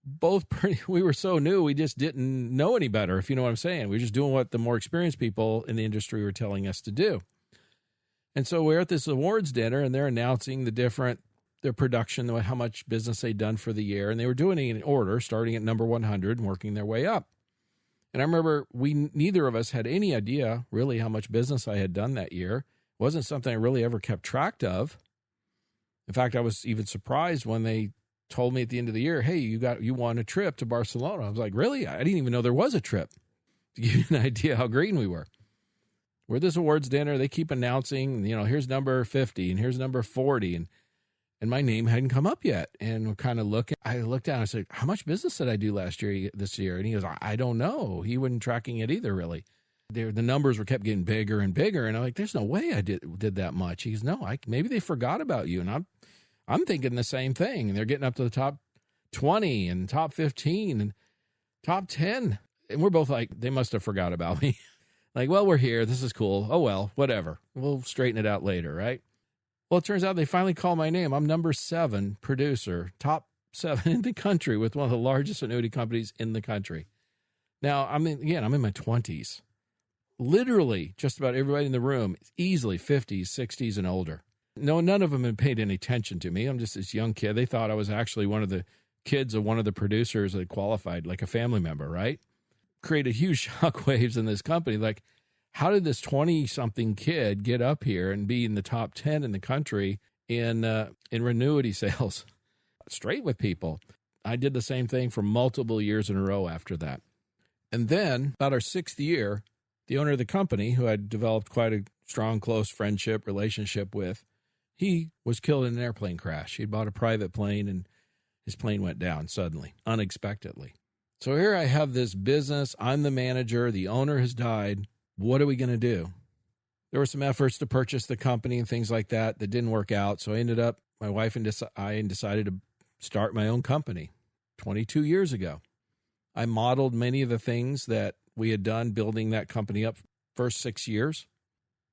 both we were so new, we just didn't know any better, if you know what I'm saying. We were just doing what the more experienced people in the industry were telling us to do. And so we're at this awards dinner, and they're announcing their production, how much business they'd done for the year. And they were doing it in order, starting at number 100 and working their way up. And I remember neither of us had any idea really how much business I had done that year. It wasn't something I really ever kept track of. In fact, I was even surprised when they told me at the end of the year, hey, you won a trip to Barcelona. I was like, really? I didn't even know there was a trip. to give you an idea how green we were. We're this awards dinner. They keep announcing, here's number 50 and here's number 40. And my name hadn't come up yet. And we're kind of looking. I looked down and I said, how much business did I do this year? And he goes, I don't know. He wasn't tracking it either, really. The numbers were kept getting bigger and bigger. And I'm like, there's no way I did that much. He goes, no, maybe they forgot about you. And I'm thinking the same thing. And they're getting up to the top 20 and top 15 and top 10. And we're both like, they must have forgot about me. Like, well, we're here. This is cool. Oh, well, whatever. We'll straighten it out later, right? Well, it turns out they finally call my name. I'm number 7 producer, top 7 in the country with one of the largest annuity companies in the country. Now, I'm in my 20s. Literally, just about everybody in the room is easily 50s, 60s, and older. No, none of them had paid any attention to me. I'm just this young kid. They thought I was actually one of the kids of one of the producers that qualified, like a family member, right? Created huge shockwaves in this company. Like, how did this 20-something kid get up here and be in the top 10 in the country in annuity sales? Straight with people. I did the same thing for multiple years in a row after that. And then, about our 6th year, the owner of the company, who I'd developed quite a strong, close friendship, relationship with, he was killed in an airplane crash. He'd bought a private plane, and his plane went down suddenly, unexpectedly. So here I have this business. I'm the manager. The owner has died. What are we going to do? There were some efforts to purchase the company and things like that didn't work out. So I ended up, my wife and I decided to start my own company 22 years ago. I modeled many of the things that we had done building that company up first 6 years,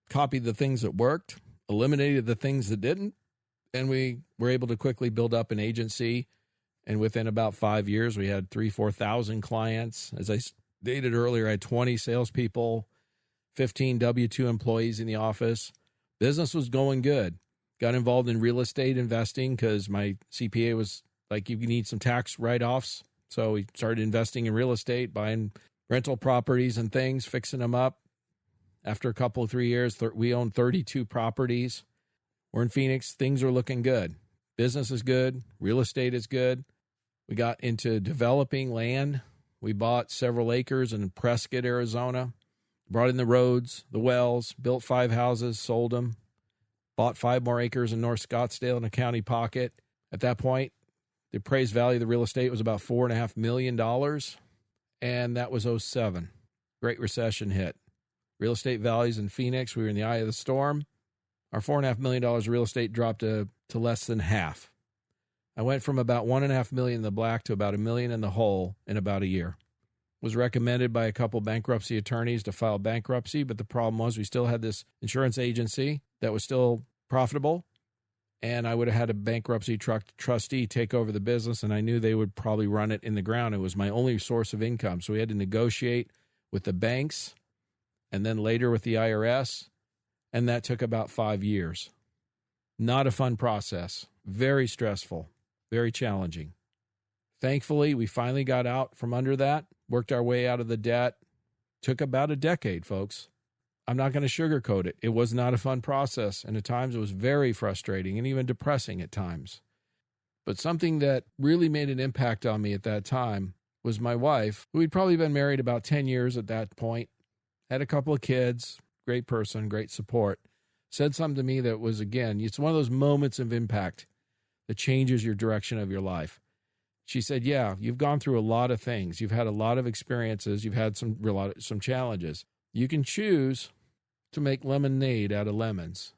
copied the things that worked, eliminated the things that didn't, and we were able to quickly build up an agency. And within about 5 years, we had 4,000 clients. As I stated earlier, I had 20 salespeople, 15 W-2 employees in the office. Business was going good. Got involved in real estate investing because my CPA was like, you need some tax write-offs. So we started investing in real estate, buying rental properties and things, fixing them up. After a couple of 3 years, we own 32 properties. We're in Phoenix. Things are looking good. Business is good. Real estate is good. We got into developing land. We bought several acres in Prescott, Arizona. Brought in the roads, the wells, built 5 houses, sold them, bought 5 more acres in North Scottsdale in a county pocket. At that point, the appraised value of the real estate was about $4.5 million, and that was 2007. Great recession hit. Real estate values in Phoenix, we were in the eye of the storm. Our $4.5 million of real estate dropped to less than half. I went from about $1.5 million in the black to about $1 million in the hole in about a year. Was recommended by a couple bankruptcy attorneys to file bankruptcy, but the problem was we still had this insurance agency that was still profitable, and I would have had a bankruptcy trustee take over the business, and I knew they would probably run it in the ground. It was my only source of income, so we had to negotiate with the banks and then later with the IRS, and that took about 5 years. Not a fun process. Very stressful. Very challenging. Thankfully, we finally got out from under that, worked our way out of the debt. Took about a decade, folks. I'm not going to sugarcoat it. It was not a fun process, and at times it was very frustrating and even depressing at times. But something that really made an impact on me at that time was my wife, who had probably been married about 10 years at that point, had a couple of kids, great person, great support, said something to me that was, again, it's one of those moments of impact that changes your direction of your life. She said, yeah, you've gone through a lot of things. You've had a lot of experiences. You've had some challenges. You can choose to make lemonade out of lemons.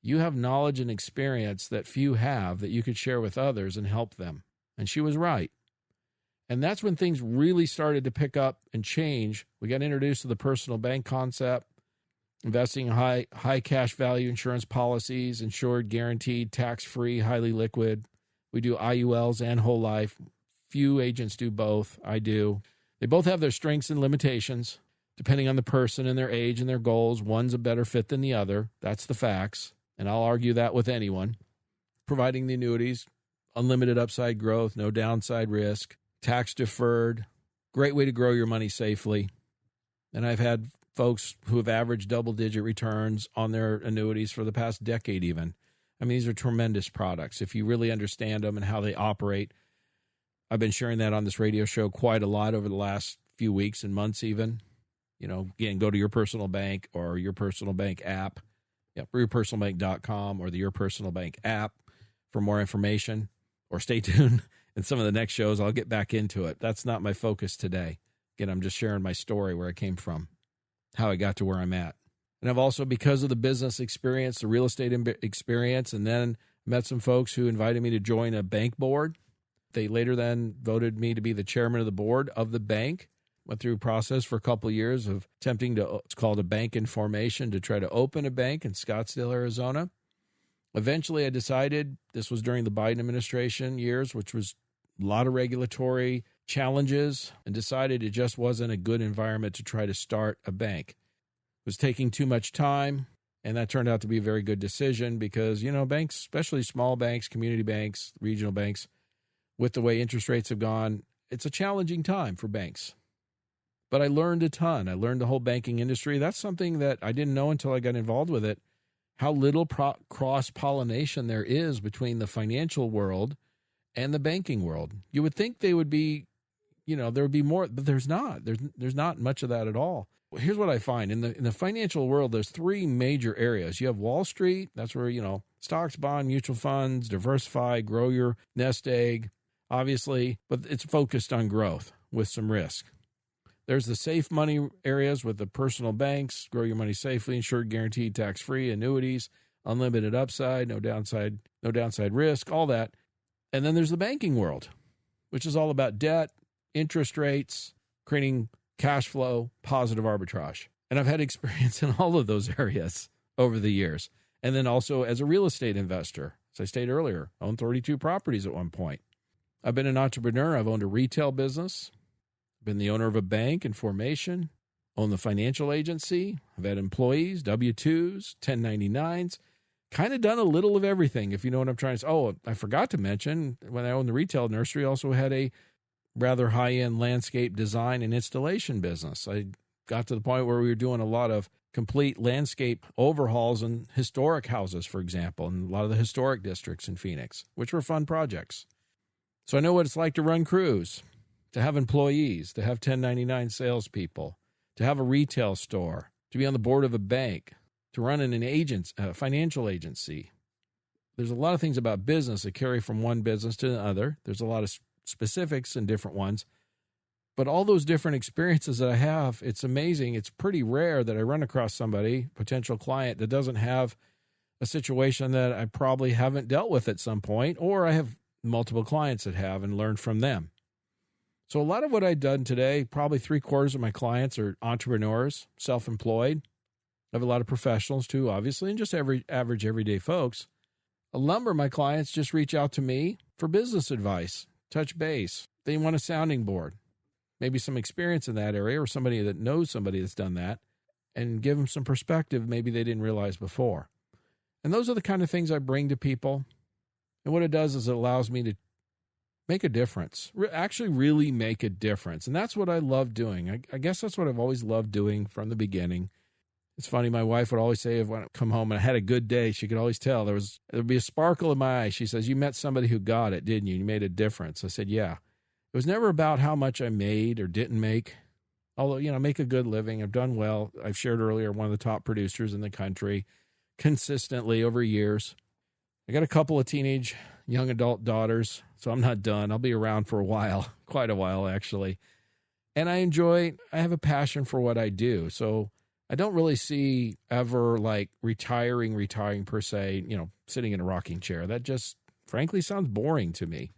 You have knowledge and experience that few have that you could share with others and help them. And she was right. And that's when things really started to pick up and change. We got introduced to the personal bank concept, investing in high cash value insurance policies, insured, guaranteed, tax-free, highly liquid. We do IULs and whole life. Few agents do both. I do. They both have their strengths and limitations, depending on the person and their age and their goals. One's a better fit than the other. That's the facts. And I'll argue that with anyone. Providing the annuities, unlimited upside growth, no downside risk, tax deferred, great way to grow your money safely. And I've had folks who have averaged double-digit returns on their annuities for the past decade even. I mean, these are tremendous products if you really understand them and how they operate. I've been sharing that on this radio show quite a lot over the last few weeks and months even. Again, go to Your Personal Bank or Your Personal Bank app, yourpersonalbank.com or the Your Personal Bank app for more information, or stay tuned. In some of the next shows, I'll get back into it. That's not my focus today. Again, I'm just sharing my story, where I came from, how I got to where I'm at. And I've also, because of the business experience, the real estate experience, and then met some folks who invited me to join a bank board. They later then voted me to be the chairman of the board of the bank. Went through a process for a couple of years of attempting it's called a bank in formation, to try to open a bank in Scottsdale, Arizona. Eventually, I decided, this was during the Biden administration years, which was a lot of regulatory challenges, and decided it just wasn't a good environment to try to start a bank. It was taking too much time, and that turned out to be a very good decision because, banks, especially small banks, community banks, regional banks, with the way interest rates have gone, it's a challenging time for banks. But I learned a ton. I learned the whole banking industry. That's something that I didn't know until I got involved with it, how little cross-pollination there is between the financial world and the banking world. You would think they would be, there would be more, but there's not. There's not much of that at all. Here's what I find. In the financial world, there's three major areas. You have Wall Street. That's where, stocks, bond, mutual funds, diversify, grow your nest egg, obviously, but it's focused on growth with some risk. There's the safe money areas with the personal banks, grow your money safely, insured, guaranteed, tax-free, annuities, unlimited upside, no downside risk, all that. And then there's the banking world, which is all about debt, interest rates, creating cash flow, positive arbitrage. And I've had experience in all of those areas over the years. And then also as a real estate investor, as I stated earlier, I owned 32 properties at one point. I've been an entrepreneur. I've owned a retail business, been the owner of a bank in formation, owned the financial agency. I've had employees, W-2s, 1099s, kind of done a little of everything, if you know what I'm trying to say. Oh, I forgot to mention, when I owned the retail nursery, I also had a rather high-end landscape design and installation business. I got to the point where we were doing a lot of complete landscape overhauls in historic houses, for example, in a lot of the historic districts in Phoenix, which were fun projects. So I know what it's like to run crews, to have employees, to have 1099 salespeople, to have a retail store, to be on the board of a bank, to run in a financial agency. There's a lot of things about business that carry from one business to another. There's a lot of specifics in different ones. But all those different experiences that I have, it's amazing. It's pretty rare that I run across somebody, potential client, that doesn't have a situation that I probably haven't dealt with at some point, or I have multiple clients that have and learned from them. So a lot of what I've done today, probably 3/4 of my clients are entrepreneurs, self-employed. I have a lot of professionals too, obviously, and just average everyday folks. A number of my clients just reach out to me for business advice, touch base. They want a sounding board, maybe some experience in that area, or somebody that knows somebody that's done that, and give them some perspective maybe they didn't realize before. And those are the kind of things I bring to people. And what it does is it allows me to make a difference, actually really make a difference. And that's what I love doing. I guess that's what I've always loved doing from the beginning. It's funny, my wife would always say, if I come home and I had a good day, she could always tell there'd be a sparkle in my eye. She says, "You met somebody who got it, didn't you? You made a difference." I said, "Yeah." It was never about how much I made or didn't make. Although, make a good living. I've done well. I've shared earlier, one of the top producers in the country consistently over years. I got a couple of teenage young adult daughters, so I'm not done. I'll be around for a while, quite a while, actually. And I have a passion for what I do. So I don't really see ever like retiring per se, sitting in a rocking chair. That just frankly sounds boring to me.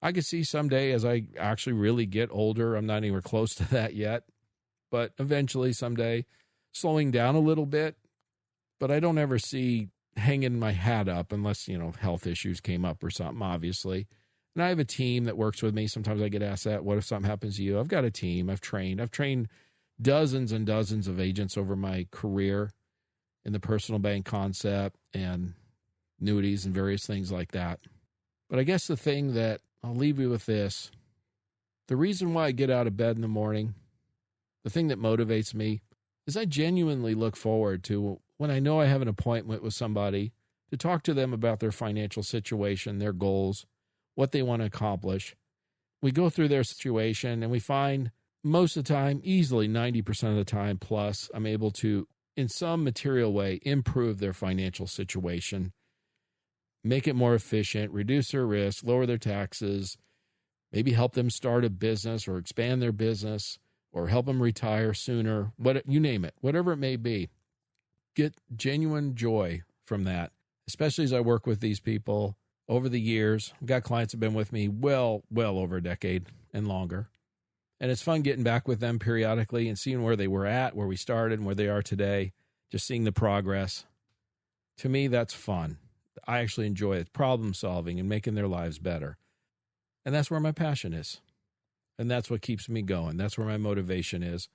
I could see someday as I actually really get older, I'm not anywhere close to that yet, but eventually someday slowing down a little bit. But I don't ever see hanging my hat up unless, health issues came up or something, obviously. And I have a team that works with me. Sometimes I get asked that, what if something happens to you? I've got a team. I've trained dozens and dozens of agents over my career in the personal bank concept and annuities and various things like that. But I guess the thing that I'll leave you with this, the reason why I get out of bed in the morning, the thing that motivates me is I genuinely look forward to when I know I have an appointment with somebody to talk to them about their financial situation, their goals, what they want to accomplish. We go through their situation and we find most of the time, easily 90% of the time plus, I'm able to, in some material way, improve their financial situation, make it more efficient, reduce their risk, lower their taxes, maybe help them start a business or expand their business or help them retire sooner, you name it, whatever it may be. Get genuine joy from that, especially as I work with these people over the years. I've got clients that have been with me well over a decade and longer. And it's fun getting back with them periodically and seeing where they were at, where we started, and where they are today, just seeing the progress. To me, that's fun. I actually enjoy it, problem solving and making their lives better. And that's where my passion is. And that's what keeps me going. That's where my motivation is.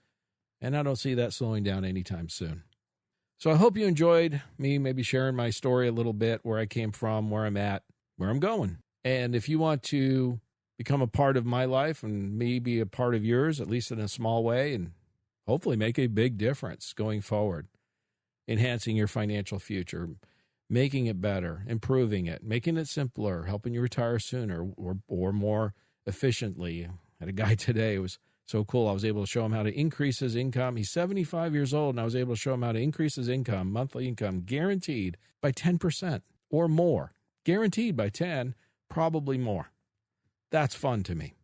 And I don't see that slowing down anytime soon. So I hope you enjoyed me maybe sharing my story a little bit, where I came from, where I'm at, where I'm going. And if you want to become a part of my life and me be a part of yours, at least in a small way, and hopefully make a big difference going forward, enhancing your financial future, making it better, improving it, making it simpler, helping you retire sooner or more efficiently. I had a guy today, it was so cool. I was able to show him how to increase his income. He's 75 years old, and I was able to show him how to increase his income, monthly income, guaranteed by 10% or more. Guaranteed by 10, probably more. That's fun to me.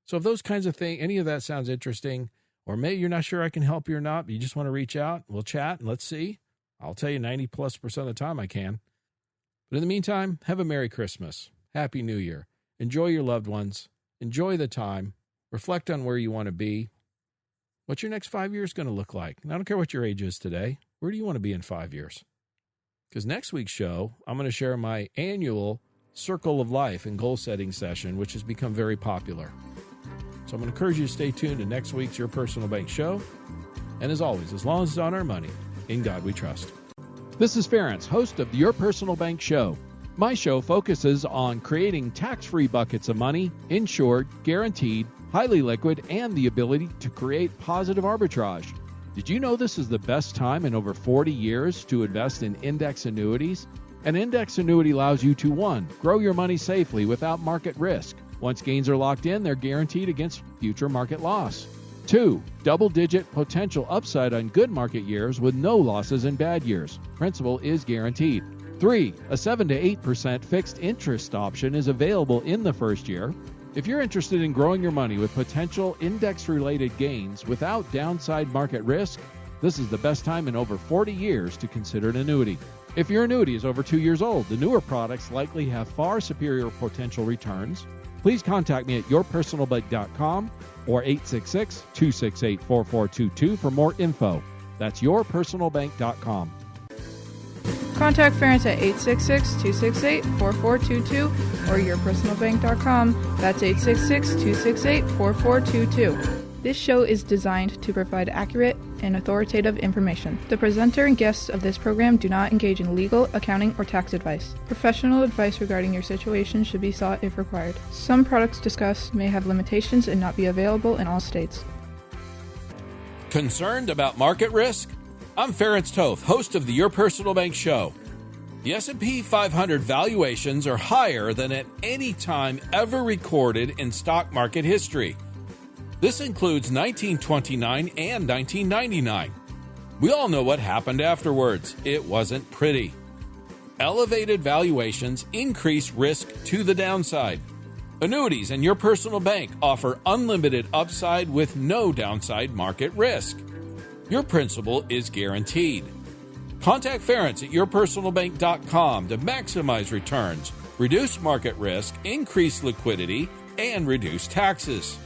So if those kinds of things, any of that sounds interesting, or maybe you're not sure I can help you or not, but you just want to reach out, we'll chat and let's see. I'll tell you 90+% of the time I can. But in the meantime, have a Merry Christmas. Happy New Year. Enjoy your loved ones. Enjoy the time. Reflect on where you want to be. What's your next 5 years going to look like? And I don't care what your age is today. Where do you want to be in 5 years? Because next week's show, I'm going to share my annual Circle of Life and goal setting session, which has become very popular. So I'm going to encourage you to stay tuned to next week's Your Personal Bank show. And as always, as long as it's on our money, in God we trust. This is Ferenc, host of the Your Personal Bank show. My show focuses on creating tax-free buckets of money, insured, guaranteed, highly liquid, and the ability to create positive arbitrage. Did you know this is the best time in over 40 years to invest in index annuities? An index annuity allows you to 1. Grow your money safely without market risk. Once gains are locked in, they're guaranteed against future market loss. 2. Double-digit potential upside on good market years with no losses in bad years. Principal is guaranteed. 3. A 7 to 8% fixed interest option is available in the first year. If you're interested in growing your money with potential index-related gains without downside market risk, this is the best time in over 40 years to consider an annuity. If your annuity is over 2 years old, the newer products likely have far superior potential returns. Please contact me at yourpersonalbank.com or 866-268-4422 for more info. That's yourpersonalbank.com. Contact Ferenc at 866-268-4422 or yourpersonalbank.com. That's 866-268-4422. This show is designed to provide accurate and authoritative information. The presenter and guests of this program do not engage in legal, accounting, or tax advice. Professional advice regarding your situation should be sought if required. Some products discussed may have limitations and not be available in all states. Concerned about market risk? I'm Ferenc Toth, host of the Your Personal Bank show. The S&P 500 valuations are higher than at any time ever recorded in stock market history. This includes 1929 and 1999. We all know what happened afterwards. It wasn't pretty. Elevated valuations increase risk to the downside. Annuities and Your Personal Bank offer unlimited upside with no downside market risk. Your principal is guaranteed. Contact Ferenc at yourpersonalbank.com to maximize returns, reduce market risk, increase liquidity, and reduce taxes.